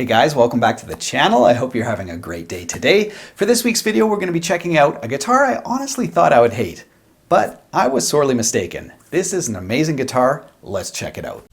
Hey guys, welcome back to the channel. I hope you're having a great day today. For this week's video, we're going to be checking out a guitar I honestly thought I would hate, but I was sorely mistaken. This is an amazing guitar. Let's check it out.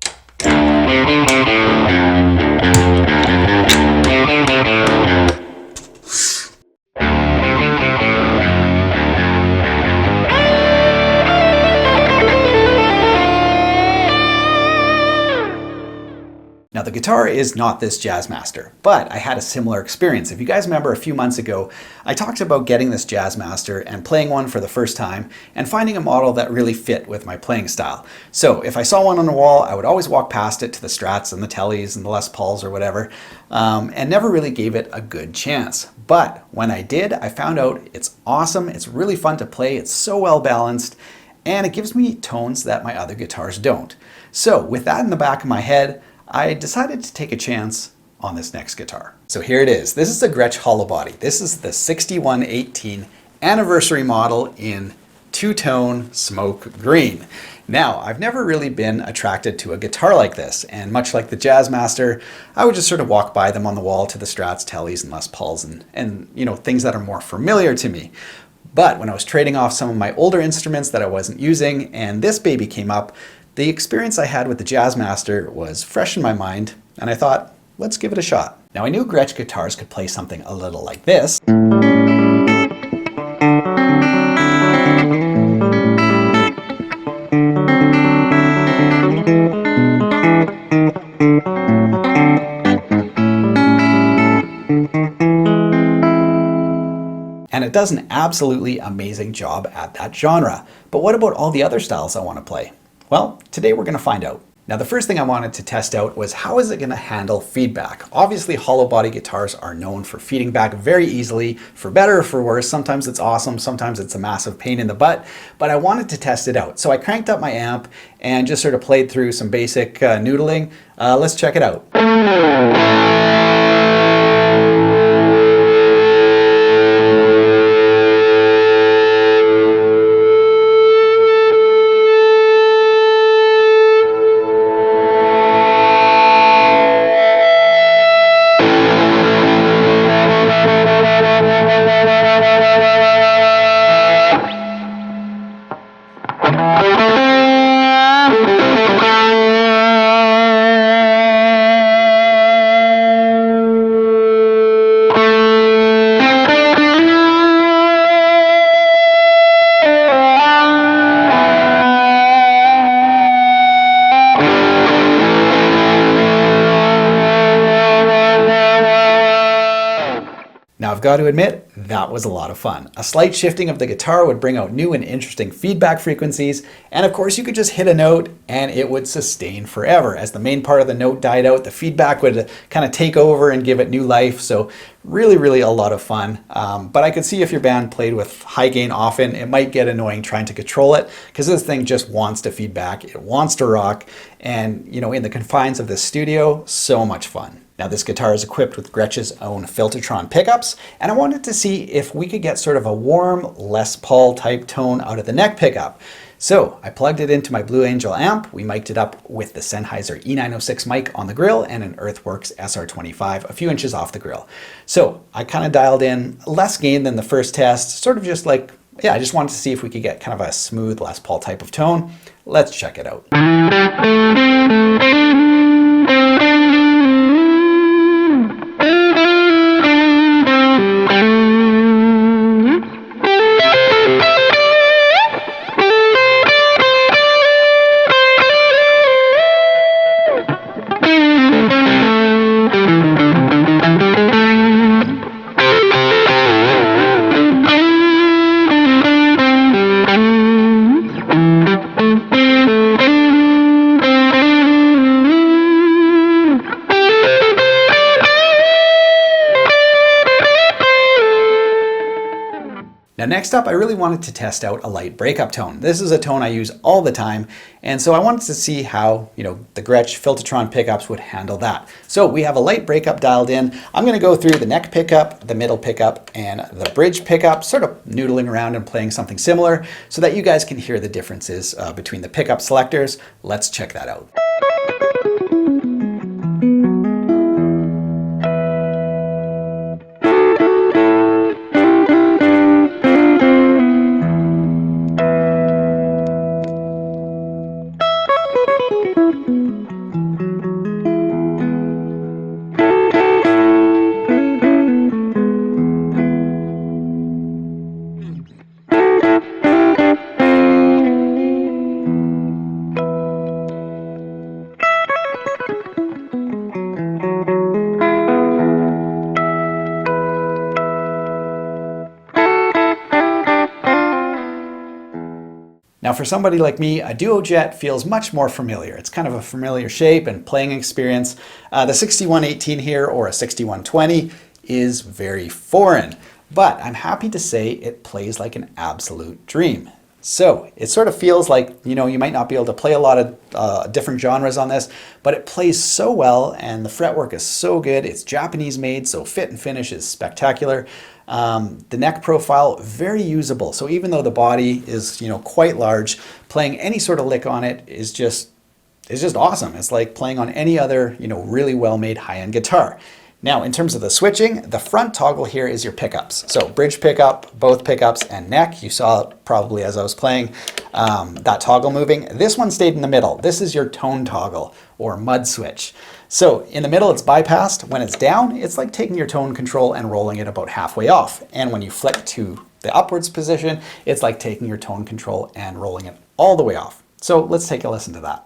Now the guitar is not this Jazzmaster, but I had a similar experience. If you guys remember a few months ago, I talked about getting this Jazzmaster and playing one for the first time and finding a model that really fit with my playing style. So if I saw one on the wall, I would always walk past it to the Strats and the Tellys and the Les Pauls or whatever, and never really gave it a good chance. But when I did, I found out it's awesome, it's really fun to play, it's so well balanced, and it gives me tones that my other guitars don't. So with that in the back of my head, I decided to take a chance on this next guitar. So here it is. This is the Gretsch hollow body. This is the 6118 anniversary model in two-tone smoke green. Now, I've never really been attracted to a guitar like this, and much like the Jazzmaster, I would just sort of walk by them on the wall to the Strats, Tellys, and Les Pauls, and you know, things that are more familiar to me. But when I was trading off some of my older instruments that I wasn't using, and this baby came up, the experience I had with the Jazzmaster was fresh in my mind, and I thought, let's give it a shot. Now I knew Gretsch guitars could play something a little like this. And it does an absolutely amazing job at that genre. But what about all the other styles I want to play? Well, today we're going to find out. Now the first thing I wanted to test out was how is it going to handle feedback? Obviously hollow body guitars are known for feeding back very easily, for better or for worse. Sometimes it's awesome, sometimes it's a massive pain in the butt, but I wanted to test it out. So I cranked up my amp and just sort of played through some basic noodling. Let's check it out. Now I've got to admit, that was a lot of fun. A slight shifting of the guitar would bring out new and interesting feedback frequencies, and of course you could just hit a note and it would sustain forever. As the main part of the note died out, the feedback would kind of take over and give it new life, so really a lot of fun. But I could see if your band played with high gain often, it might get annoying trying to control it, because this thing just wants to feedback, it wants to rock, and you know, in the confines of this studio, so much fun. Now this guitar is equipped with Gretsch's own Filtertron pickups, and I wanted to see if we could get sort of a warm Les Paul type tone out of the neck pickup. So I plugged it into my Blue Angel amp, we mic'd it up with the Sennheiser E906 mic on the grill and an Earthworks SR25 a few inches off the grill. So I kind of dialed in less gain than the first test, sort of just like, yeah, I just wanted to see if we could get kind of a smooth Les Paul type of tone. Let's check it out. Now next up, I really wanted to test out a light breakup tone. This is a tone I use all the time, and so I wanted to see how, you know, the Gretsch Filtertron pickups would handle that. So we have a light breakup dialed in. I'm going to go through the neck pickup, the middle pickup, and the bridge pickup, sort of noodling around and playing something similar so that you guys can hear the differences between the pickup selectors. Let's check that out. Now for somebody like me, a Duo Jet feels much more familiar. It's kind of a familiar shape and playing experience. The 6118 here or a 6120 is very foreign, but I'm happy to say it plays like an absolute dream. So it sort of feels like, you know, you might not be able to play a lot of different genres on this, but it plays so well and the fretwork is so good. It's Japanese made, so fit and finish is spectacular. The neck profile, very usable. So even though the body is, you know, quite large, playing any sort of lick on it is just awesome. It's like playing on any other, you know, really well-made high-end guitar. Now, in terms of the switching, the front toggle here is your pickups. So bridge pickup, both pickups, and neck. You saw it probably as I was playing that toggle moving. This one stayed in the middle. This is your tone toggle or mud switch. So in the middle, it's bypassed. When it's down, it's like taking your tone control and rolling it about halfway off. And when you flick to the upwards position, it's like taking your tone control and rolling it all the way off. So let's take a listen to that.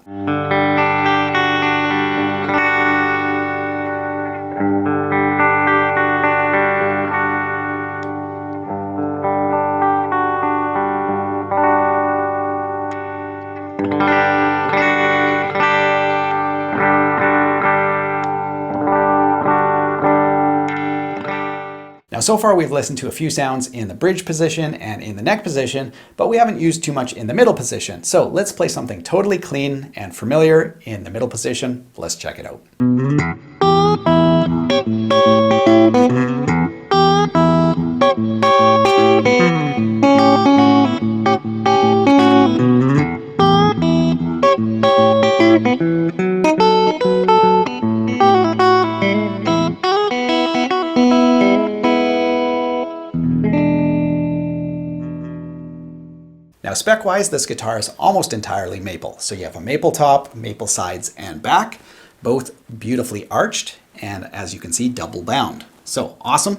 Now, so far we've listened to a few sounds in the bridge position and in the neck position, but we haven't used too much in the middle position. So let's play something totally clean and familiar in the middle position. Let's check it out. Now spec-wise, this guitar is almost entirely maple. So you have a maple top, maple sides and back, both beautifully arched, and as you can see, double bound. So awesome.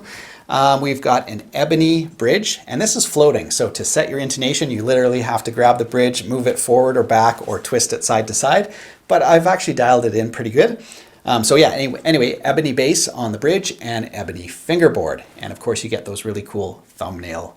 We've got an ebony bridge, and this is floating. So to set your intonation, you literally have to grab the bridge, move it forward or back, or twist it side to side. But I've actually dialed it in pretty good. So yeah, anyway, ebony bass on the bridge and ebony fingerboard. And of course you get those really cool thumbnail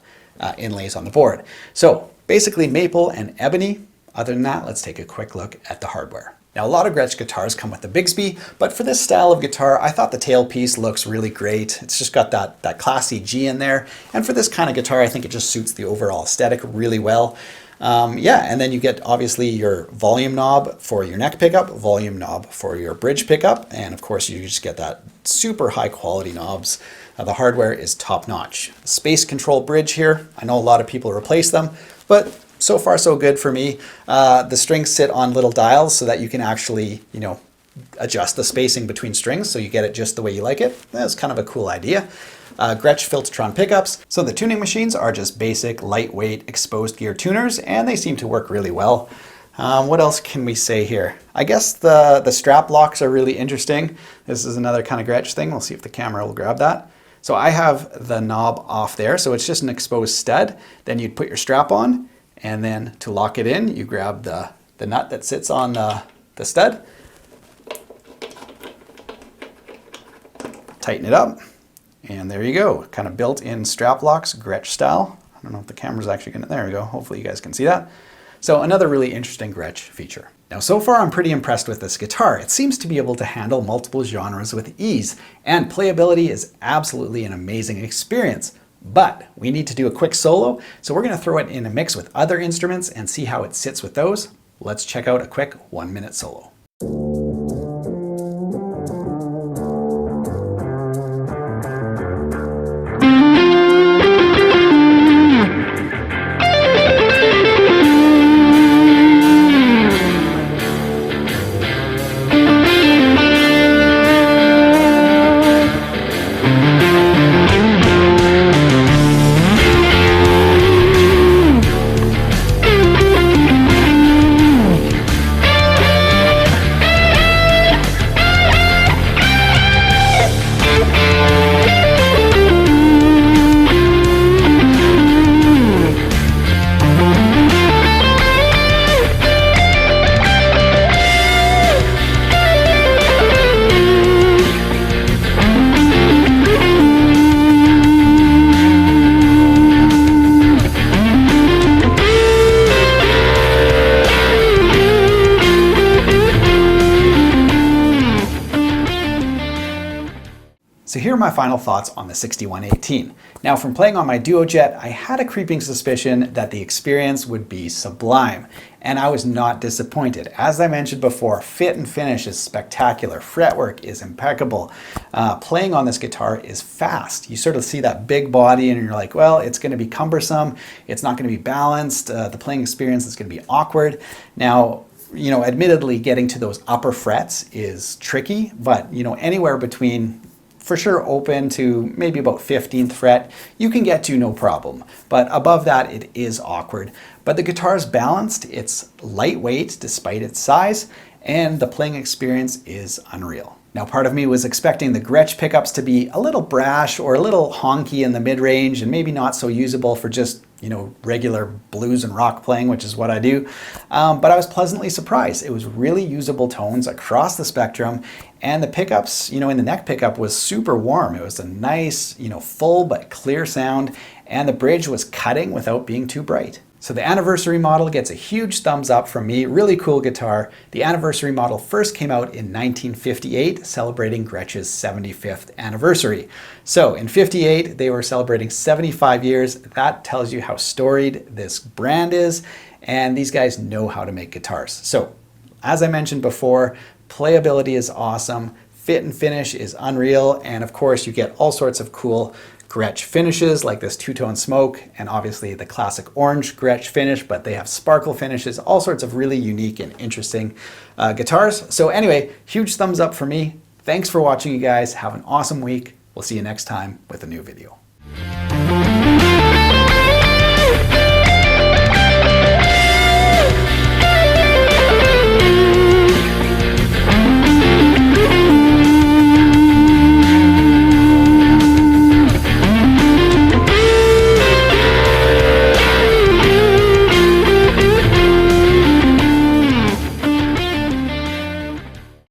inlays on the board. So basically maple and ebony. Other than that, let's take a quick look at the hardware. Now, a lot of Gretsch guitars come with the Bigsby, but for this style of guitar, I thought the tailpiece looks really great. It's just got that classy G in there. And for this kind of guitar, I think it just suits the overall aesthetic really well. Yeah, and then you get obviously your volume knob for your neck pickup, volume knob for your bridge pickup, and of course you just get that super high quality knobs. The hardware is top notch. Space control bridge here. I know a lot of people replace them, but so far so good for me. The strings sit on little dials so that you can actually, you know, adjust the spacing between strings so you get it just the way you like it. That's kind of a cool idea. Gretsch Filtertron pickups. So the tuning machines are just basic, lightweight, exposed gear tuners, and they seem to work really well. What else can we say here? I guess the strap locks are really interesting. This is another kind of Gretsch thing. We'll see if the camera will grab that. So I have the knob off there, so it's just an exposed stud. Then you'd put your strap on, and then to lock it in, you grab the nut that sits on the stud, tighten it up, and there you go. Kind of built-in strap locks, Gretsch style. I don't know if the camera's actually gonna, there we go. Hopefully you guys can see that. So another really interesting Gretsch feature. Now so far I'm pretty impressed with this guitar. It seems to be able to handle multiple genres with ease, and playability is absolutely an amazing experience. But we need to do a quick solo, so we're gonna throw it in a mix with other instruments and see how it sits with those. Let's check out a quick 1-minute solo. So here are my final thoughts on the 6118. Now, from playing on my Duo Jet, I had a creeping suspicion that the experience would be sublime, and I was not disappointed. As I mentioned before, fit and finish is spectacular, fretwork is impeccable. Playing on this guitar is fast. You sort of see that big body and you're like, well, it's going to be cumbersome, it's not going to be balanced, the playing experience is going to be awkward. Now, admittedly, getting to those upper frets is tricky, but anywhere between, for sure, open to maybe about 15th fret, you can get to no problem. But above that, it is awkward. But the guitar is balanced, it's lightweight despite its size, and the playing experience is unreal. Now, part of me was expecting the Gretsch pickups to be a little brash or a little honky in the mid-range and maybe not so usable for just regular blues and rock playing, which is what I do. But I was pleasantly surprised. It was really usable tones across the spectrum, and the pickups, in the neck pickup was super warm. It was a nice, full but clear sound, and the bridge was cutting without being too bright. So the anniversary model gets a huge thumbs up from me. Really cool guitar. The anniversary model first came out in 1958, celebrating Gretsch's 75th anniversary. So in 58, they were celebrating 75 years. That tells you how storied this brand is, and these guys know how to make guitars. So as I mentioned before, playability is awesome, fit and finish is unreal, and of course you get all sorts of cool Gretsch finishes like this two-tone smoke, and obviously the classic orange Gretsch finish, but they have sparkle finishes, all sorts of really unique and interesting guitars. So anyway, huge thumbs up for me. Thanks for watching, you guys. Have an awesome week. We'll see you next time with a new video.